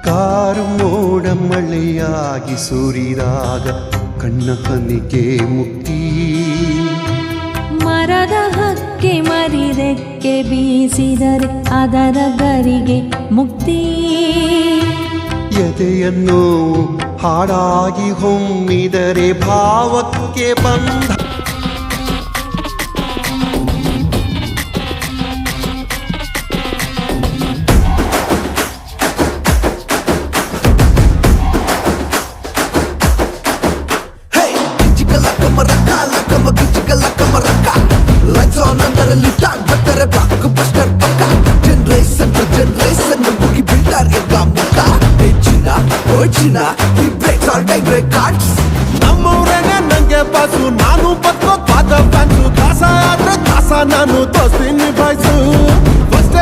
Car ಮೋಡ ಮಳೆಯಾಗಿ ಸುರಿದಾಗ ಕಣ್ಣ ಕನಿಗೆ ಮುಕ್ತಿ. ಮರದ ಹಕ್ಕೆ ಮರಿರೆಕ್ಕೆ ಬೀಸಿದರೆ ಅದರ ಗರಿಗೆ ಮುಕ್ತಿ. ಎದೆಯನ್ನು ಹಾಡಾಗಿ ಹೊಮ್ಮಿದರೆ ಭಾವಕ್ಕೆ ಬಂಧ. ನಮ್ಮೂರೇನೆ ನಂಗೆ ಬಾಸು, ನಾನು ಬದುಕೋ ಪಾದ ಫ್ಯಾನ್ಸು. ಕಾಸ ಆದ್ರೆ ಕಾಸ ನಾನು ದೋಸ್ತಿ ನಿಭಾಯಿಸು. ಫಸ್ಟ್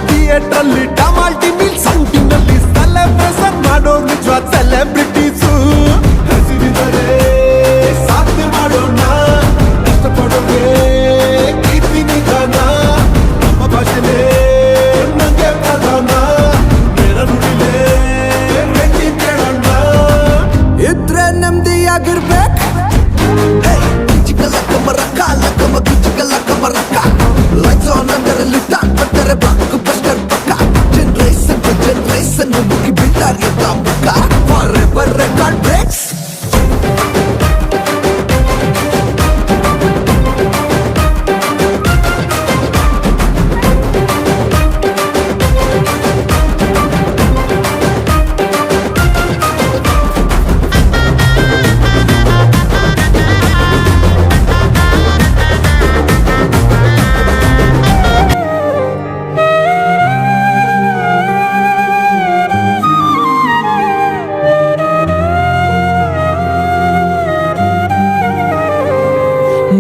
ಥಿಯೇಟರ್ ಅಲ್ಲಿ ಡಮಾಲ್ಟಿ ಮೀಲ್ ಸಂಟಿನಲ್ಲಿ ಸೆಲೆಬ್ರೇಷನ್ ಮಾಡೋ ನಿಜವಾದ ಸೆಲೆಬ್ರಿಟೀಸು. ಹಸಿರಿದರೆ ಸಾಧನೆ ಮಾಡೋಣ, ಕಷ್ಟಪಡೋಗೆ ಕೀರ್ತಿ ನಿಧಾನ. ನಮ್ಮ ಭಾಷೆನೇ ನಂಗೆ ಪ್ರಧಾನ, ಬೇರ ನುಡಿಲೇ ಬೆಟ್ಟಿ ಕೇಳೋಣ. ಇದ್ರೆ ನೆಮ್ಮದಿಯಾಗಿರ್ಬೇಕು. ಲೈಟ್ಸ್ ಆನ್ ಅಂದರೆ ಟಾಕ್ ಬರ್ತಾರೆ ಬ್ಲಾಕ್ ಬಸ್ಟರ್ ಪಕ್ಕ. ಜನರೇಷನ್ ಟು ಜನರೇಷನ್ ಮುಗಿ ಬಿಟ್ಟಾರೆ ಕಾಮುಕ. Forever record breaks.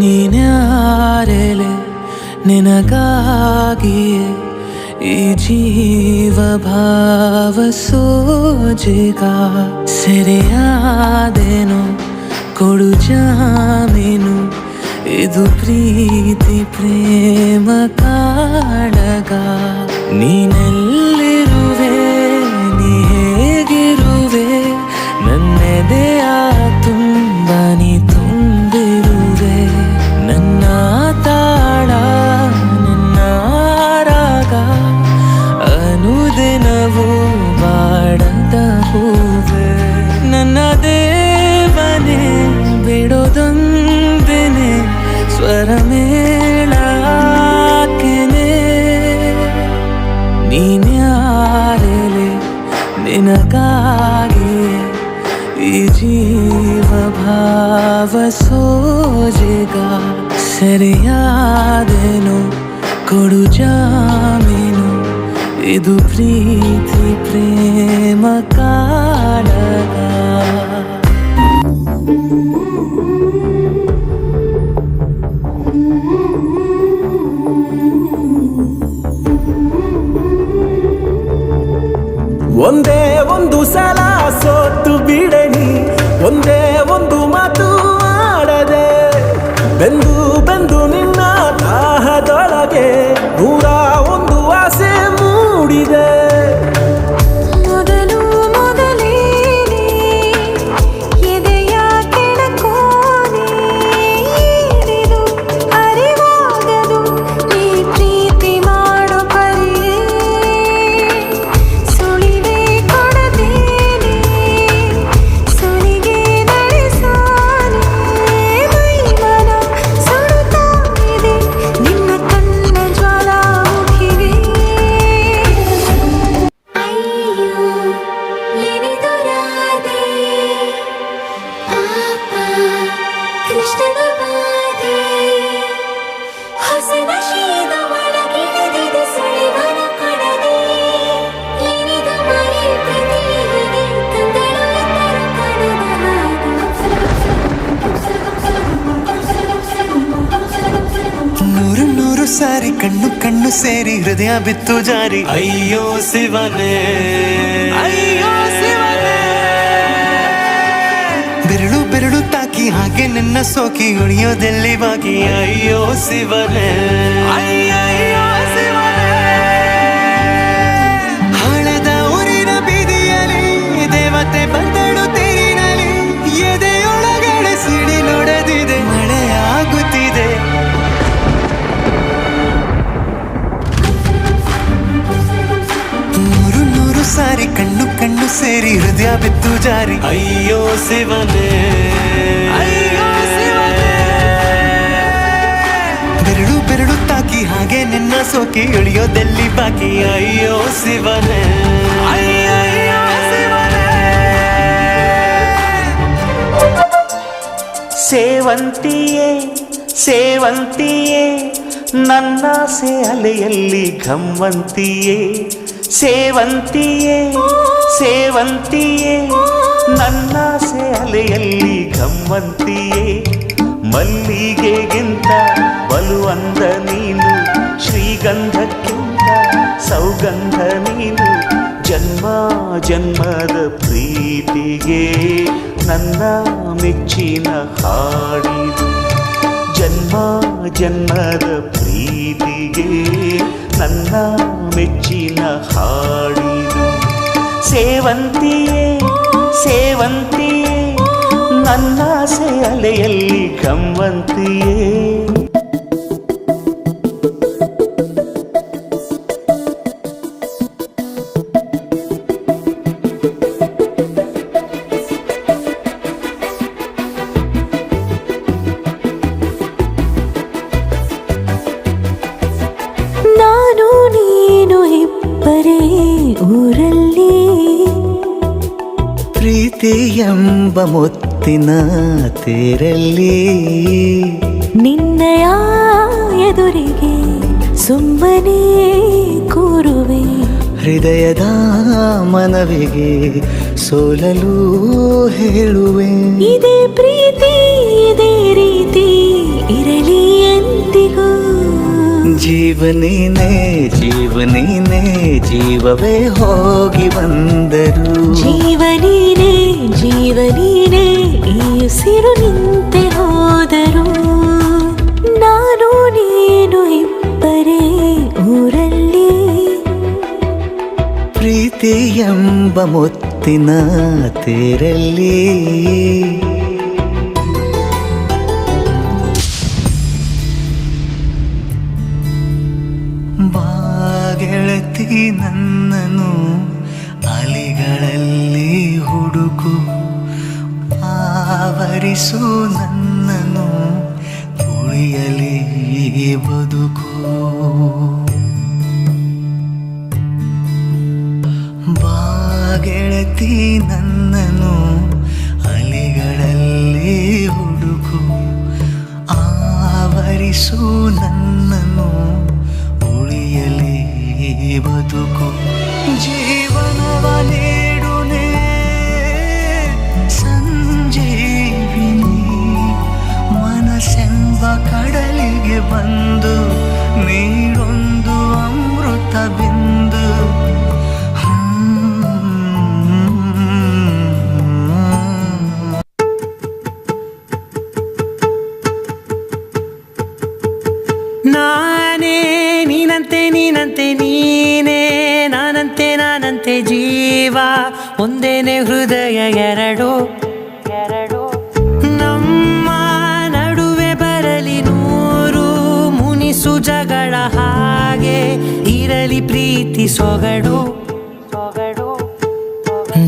ನೀನ್ಯಾರೆಲೆ ನಿನಗಾಗಿಯೇ ಈ ಜೀವ ಭಾವ ಸೋಜಿಗ. ಸೆರೆಯಾದೇನು ಕೊಡು ಜಾಮೀನು, ಇದು ಪ್ರೀತಿ ಪ್ರೇಮ ಕಾಡಗ. ನೀನೆಲ್ಲಿರುವೆ, ನೀ ಹೇಗಿರುವೆ, ನನ್ನೆದೆಯ ತುಂಬ ನೀ ತುಂಬಿರುವೆ. ನನ್ನ ತಾಳ ನಿನ್ನ ರಾಗ, ಅನುದಿನವೂ ಬಾಡದ ಹೂವೆ. ನನ್ನ ದೇವನೇ ಬಿಡೋದೊಂದೇನೆ ಸ್ವರ ಮೇಳಾಕೆನೆ. ನೀನ್ಯಾರೆಲೆ ನಿನಗಾಗಿ ಈ ಜೀವ ಭಾವ ಸೋಜಿಗ. ಸರಿಯಾದೇನು ಕೊಡು ಜಾಮೀನು, ಇದು ಪ್ರೀತಿ ಪ್ರೇಮ ಕಾಡಗ. ಒಂದೇ ಒಂದು ಸಲ ಸೋತು ಬಿಡಣಿ, ಒಂದೇ ಒಂದು ಮಾತು ಆಡದೆ. ಬೆಂದು ಬೆಂದು ನಿನ್ನ ದಾಹದೊಳಗೆ 101 ಆಸೆ ಮೂಡಿದೆ. ಮೊದಲು ಮೊದಲೇನೆ ಎದೆಯ ಕೆಣಕೋನೆ, ಇದು ಅರಿವಾಗದು ಈ ಪ್ರೀತಿ ಮಾಡೋ ಪರಿಯೇ. ಸುಳಿವೆ ಕೊಡದೇನೆ ಸುಲಿಗೆ ನಡೆಸೋನೆ, ಮೈ ಮನ ಸುಡುತ್ತಾ ಇದೆ ನಿನ್ನ ಕಣ್ಣ ಜ್ವಾಲಾಮುಖಿಗೆ. ಅಯ್ಯೋ ಎನಿದುರಾದೆ ಪಾಪ ಕೃಷ್ಣನ ಬಾಧೆ, ಹೊಸನ ಶೀದ ಒಳಗಿಳಿದಿದೆ ಸುಳಿವನ ಕೊಡದೆ. ಏನಿದು ಮಾಯೆ ಪ್ರೀತಿಗೆ ಕಂಗಳು ಎಂದರು ಕಾಣದ ಹಾಗೆ. ನೂರು ನೂರು ಸಾರಿ ಕಣ್ಣು ಕಣ್ಣು ಸೇರಿ ಹೃದಯ ಬಿತ್ತು ಜಾರಿ. ಅಯ್ಯೋ ಶಿವನೇ, ಅಯ್ಯೋ ಶಿವನೇ. ಬೆರಳು ಬೆರಳು ತಾಕಿ ಹಾಗೆ ನಿನ್ನ ಸೋಕಿ ಉಳಿಯೋದೆಲ್ಲಿ ಬಾಕಿ. ಅಯ್ಯೋ ಶಿವನೇ, ಅಯ್ಯಯ್ಯೋ ಶಿವನೇ. ಹಾಳದ ಊರಿನ ಬೀದಿಯಲ್ಲಿ ಬಿತ್ತು ಜಾರಿ ಅಯ್ಯೋ ಶಿವನೇ ಅಯ್ಯೋ ಶಿವನೇ ಬೆರಳು ಬೆರಳು ತಾಕಿ ಹಾಗೆ ನಿನ್ನ ಸೋಕಿ ಇಳಿಯೋದೆಲ್ಲಿ ಬಾಕಿ ಅಯ್ಯೋ ಶಿವನೇ ಅಯ್ಯಯ್ಯೋ ಶಿವನೇ ಸೇವಂತಿಯೇ ಸೇವಂತಿಯೇ ನನ್ನಾಸೆ ಅಲೆಯಲ್ಲಿ ಘಮ್ಮಂತಿಯೇ ಸೇವಂತಿಯೇ ಸೇವಂತಿಯೇ ನನ್ನಾಸೆ ಅಲೆಯಲ್ಲಿ ಘಮ್ಮಂತಿಯೇ ಮಲ್ಲಿಗೆಗಿಂತ ಬಲುವಂದ ನೀನು ಶ್ರೀಗಂಧಕ್ಕಿಂತ ಸೌಗಂಧ ನೀನು ಜನ್ಮ ಜನ್ಮದ ಪ್ರೀತಿಗೆ ನನ್ನ ಮೆಚ್ಚಿನ ಹಾಡಿದು ಜನ್ಮ ಜನ್ಮದ ಪ್ರೀತಿಗೆ ನನ್ನ ಮೆಚ್ಚಿನ ಹಾಡಿದು ಸೇವಂತಿಯೇ ಸೇವಂತಿಯೇ ನನ್ನಾಸೆ ಅಲೆಯಲ್ಲಿ ಗಮ್ಮಂತಿಯೇ ನಾನು ನೀನು ಇಬ್ಬರೇ ಊರಲ್ಲಿ ಪ್ರೀತಿ ಎಂಬ ಮುತ್ತಿನ ತೇರಲ್ಲಿ ನಿನ್ನಯ ಎದುರಿಗೆ ಸುಮ್ಮನೆ ಕೂರುವೆ ಹೃದಯದ ಮನವಿಗೆ ಸೋಲಲು ಹೇಳುವೆ ಇದೇ ಪ್ರೀತಿ ಇದೇ ರೀತಿ ಇರಲಿ ಎಂದಿಗೂ ಜೀವನೇನೆ ಜೀವನೇನೆ ಜೀವವೇ ಹೋಗಿ ಬಂದರು ಜೀವನೀನೇ ಜೀವನೀನೇ ಈ ಉಸಿರು ನಿಂತೆ ಹೋದರು ನಾನು ನೀನು ಇಬ್ಬರೇ ಊರಲ್ಲಿ ಪ್ರೀತಿ ಎಂಬ ಮುತ್ತಿನ ತೇರಲ್ಲಿ ಬಾಗೆಳತಿ ನನ್ನನು ಅಲಿಗಳಲ್ಲಿ ಹುಡುಕು ಆವರಿಸು ನನ್ನನು ಉಳಿಯಲಿ ಬದುಕು ಬಾಗೆಳತಿ ನನ್ನನು ಅಲಿಗಳಲ್ಲಿ ಹುಡುಕು ಆವರಿಸು ನನ್ನನು ಉಳಿಯಲಿ ಬದುಕು ಜೀವನವ ನೀಡುನೆ ಸಂಜೀವಿನಿ ಮನಸ್ಸೆಂಬ ಕಡಲಿಗೆ ಬಂದು ನೀಡೊಂದು ಅಮೃತ ಬಿಂದು ನಾನೇ ನೀನಂತೆ ನೀನಂತೆ ನೀನೇ ನಾನಂತೆ ನಾನಂತೆ ಜೀವ ಒಂದೇನೆ ಹೃದಯ ಎರಡು ನಮ್ಮ ನಡುವೆ ಬರಲಿ ನೂರು ಮುನಿಸು ಜಗಳ ಹಾಗೆ ಇರಲಿ ಪ್ರೀತಿ ಸೊಗಡು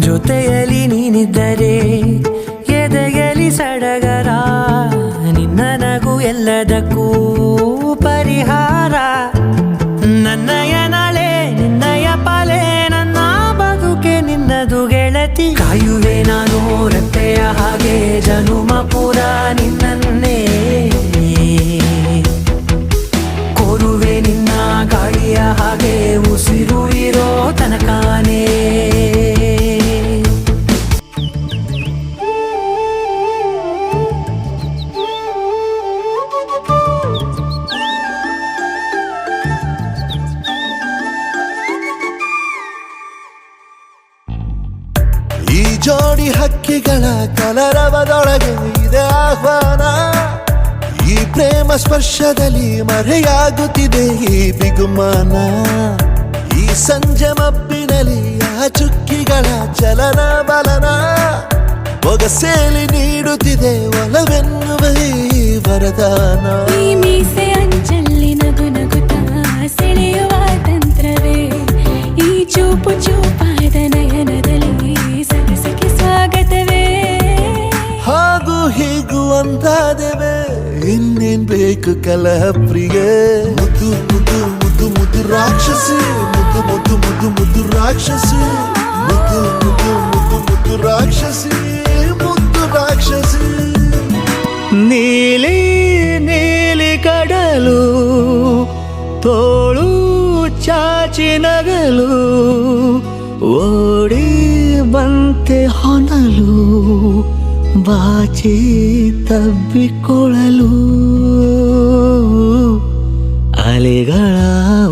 ಜೊತೆಯಲ್ಲಿ ನೀನಿದ್ದರೆ ಎದೆಯಲಿ ಸಡಗರ ನಿನ್ನ ನಗು ಎಲ್ಲದಕ್ಕೂ ಪರಿಹಾರ ನನ್ನಯ ನಾಳೆ ನಿನ್ನಯ ಪಾಲೆ ನನ್ನ ಬದುಕೆ ನಿನ್ನದು ಗೆಳತಿ ಕಾಯುವೆ ನಾನು ರೆಪ್ಪೆಯ ಹಾಗೆ ಜನುಮ ಪೂರ ನಿನ್ನನ್ನೇ ಕೋರುವೆ ನಿನ್ನ ಗಾಳಿಯ ಹಾಗೆ ಉಸಿರು ಇರೋ ತನಕಾನೇ ಈ ಜೋಡಿ ಹಕ್ಕಿಗಳ ಕಲರವದೊಳಗೆ ಇದೆ ಆಹ್ವಾನ ಈ ಪ್ರೇಮ ಸ್ಪರ್ಶದಲ್ಲಿ ಮರೆಯಾಗುತ್ತಿದೆ ಈ ಬಿಗುಮಾನ ಈ ಸಂಜೆ ಮಬ್ಬಿನಲ್ಲಿ ಆ ಚುಕ್ಕಿಗಳ ಚಲನ ಬಲನ ಒಗಸೇಲಿ ನೀಡುತ್ತಿದೆ ಒಲವೆನ್ನುವ ಈ ವರದಾನ ಈ ಮೀಸೆ ಅಂಚಲ್ಲಿ ನಗು ನಗುತ್ತಾ ಸೆಳೆಯುವ ತಂತ್ರವೇ ಈ ಚೂಪು ಚೂಪಾದ ನಯನದಲ್ಲಿ ಸರಸಕ್ಕೆ ಬೇಕು ಕಲಹ ಪ್ರಿಯೆ ಮುದ್ದು ಮುದ್ದು ಮುದ್ದು ಮುದ್ದು ರಾಕ್ಷಸಿ ಮುದ್ದು ಮುದ್ದು ಮುದ್ದು ಮುದ್ದು ರಾಕ್ಷಸಿ ಮುದ್ದು ಮುದ್ದು ಮುದ್ದು ಮುದ್ದು ರಾಕ್ಷಸಿ ಮುದ್ದು ರಾಕ್ಷಸಿ ನೀಲಿ ನೀಲಿ ಕಡಲು ತೋಳು ಚಾಚಿ ನಗಲು ಓಡಿ ಬಂತೆ ಹೊನಲು ಬಾಚಿ ತಬ್ಬಿಕೊಳ್ಳಲು ಅಲೆಗಳ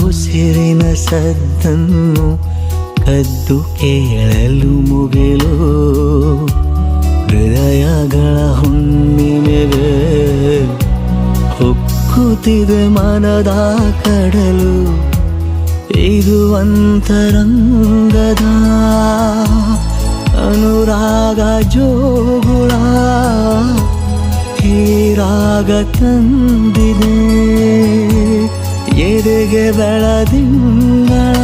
ಉಸಿರಿನ ಸದ್ದನ್ನು ಕದ್ದು ಕೇಳಲು ಮುಗಿಲು ಹೃದಯಗಳ ಹುಣ್ಣಿಮೆಗೆ ಹೊಕ್ಕುತ್ತಿದೆ ಮನದ ಕಡಲು ಇದು ಅಂತರಂಗದ ಅನುರಾಗ ಜೋಗುಳ ಹೀರಾಗ ತಂದಿದೆ ಎದೆಗೆ ಬೆಳದಿಂಗಳ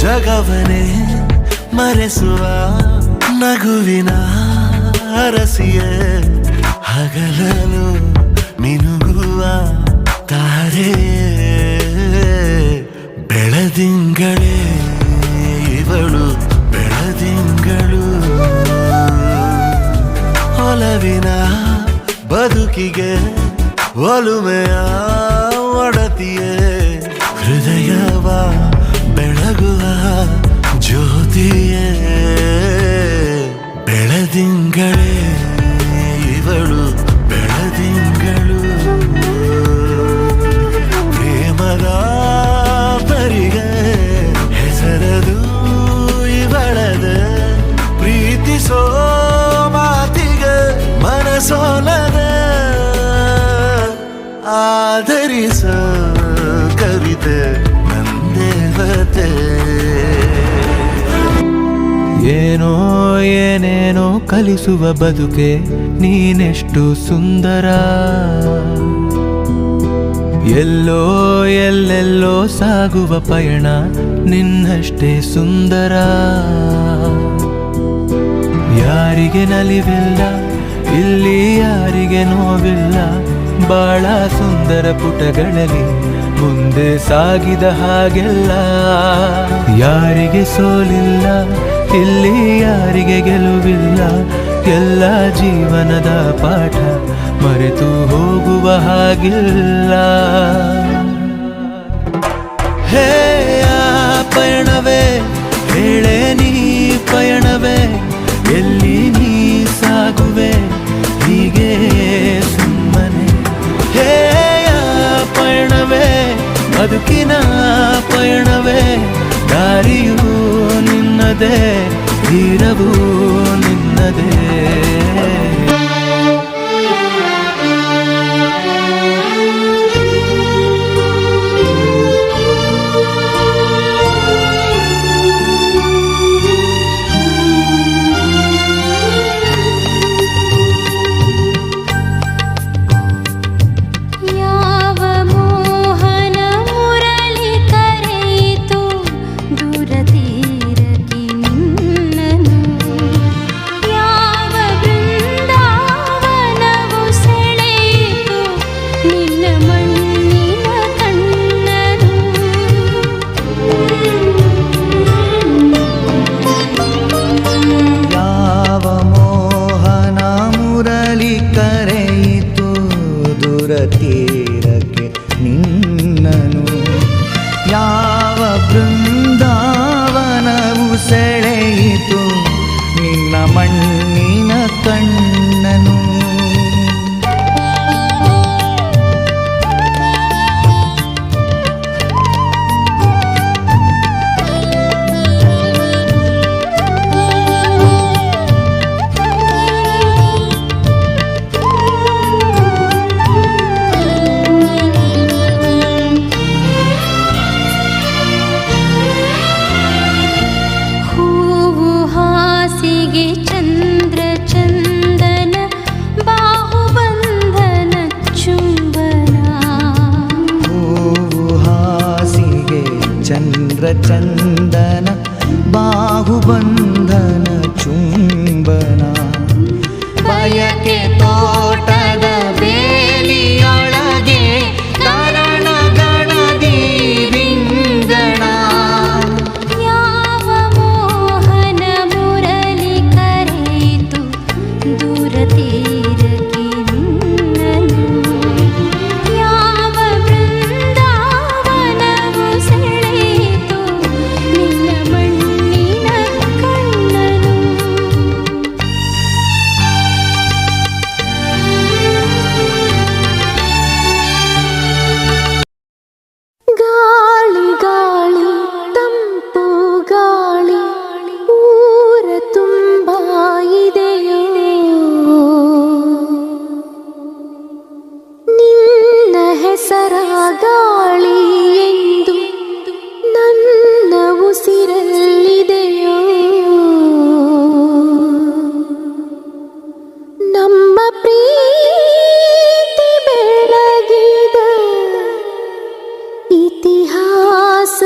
ಜಗವನೇ ಮರೆಸುವ ನಗುವಿನ ಅರಸಿಯೇ ಹಗಲನು ಮಿನುಗುವ ತಾರೆಯೇ ಬೆಳದಿಂಗಳೇ ಇವಳು ಬೆಳದಿಂಗಳು ಒಲವಿನ ಬದುಕಿಗೆ ಒಲುಮೆಯ ಒಡತಿಯೇ ಹೃದಯವ ಬೆಳಗುವ ಜ್ಯೋತಿಯೇ ಬೆಳದಿಂಗಳೇ ಇವಳು ಬೆಳದಿಂಗಳು ಪ್ರೇಮದ ಪರಿಗೆ ಹೆಸರದು ಇವಳದ ಪ್ರೀತಿಸೋ ಮಾತಿಗೆ ಮನಸೋಲದ ಆಧರಿಸ ಕವಿತೆ ನಂದೇವತೆ ಏನೋ ಏನೇನೋ ಕಲಿಸುವ ಬದುಕೆ ನೀನೆಷ್ಟು ಸುಂದರ ಎಲ್ಲೋ ಎಲ್ಲೆಲ್ಲೋ ಸಾಗುವ ಪಯಣ ನಿನ್ನಷ್ಟೇ ಸುಂದರ ಯಾರಿಗೆ ನಲಿವಿಲ್ಲ ಇಲ್ಲಿ ಯಾರಿಗೆ ನೋವಿಲ್ಲ ಬಾಳ ಸುಂದರ ಪುಟಗಳಲ್ಲಿ ಮುಂದೆ ಸಾಗಿದ ಹಾಗೆಲ್ಲ ಯಾರಿಗೆ ಸೋಲಿಲ್ಲ ಇಲ್ಲಿ ಯಾರಿಗೆ ಗೆಲುವಿಲ್ಲ ಎಲ್ಲ ಜೀವನದ ಪಾಠ ಮರೆತು ಹೋಗುವ ಹಾಗಿಲ್ಲ ಹೇ ಆ ಪಯಣವೇ ಹೇಳೆ ನೀ ಪಯಣವೇ ಎಲ್ಲಿ ನೀ ಸಾಗುವೆ ಹೀಗೆ ಸುಮ್ಮನೆ ಹೇ ಆ ಪಯಣವೇ ಬದುಕಿನ ಪಯಣವೇ ದಾರಿಯೂ ನಿನ್ನದೇ ಧೀರವೂ ನಿನ್ನದೇ ತೀರಕ್ಕೆ ನಿನ್ನನು ಯಾವ ಬೃಂದ ಚಂದನ ಬಾಹುಬಂಧನ ಚುಂಬನ ಬಯಕೆ ತೋಟದ ಬೇಲಿಯೊಳಗೆ ಕರಣ ಗಣದಿ ರಿಂಗಣ ಯಾವ ಮೋಹನ ಮುರಳಿ ಕರೆಯಿತು ದೂರ ತೀರಕ್ಕೆ ನಿನ್ನನು ಯಾವ ಬೃಂದಾವನವು ಸೆಳೆಯಿತು ನಿನ್ನ ಮಣ್ಣಿನ ಕಣ್ಣನು ಗಾಳಿ ಗಾಳಿ ತಂಪು ಗಾಳಿ ಊರ ತುಂಬ ಇದೆಯೋ ನಿನ್ನ ಹೆಸರ ಗಾಳಿ ಎಂದು ನನ್ನ ಉಸಿರಲ್ಲಿದೆಯೋ ನಮ್ಮ ಪ್ರೀತಿ ಬೆಳಗಿದ ಇತಿಹಾಸ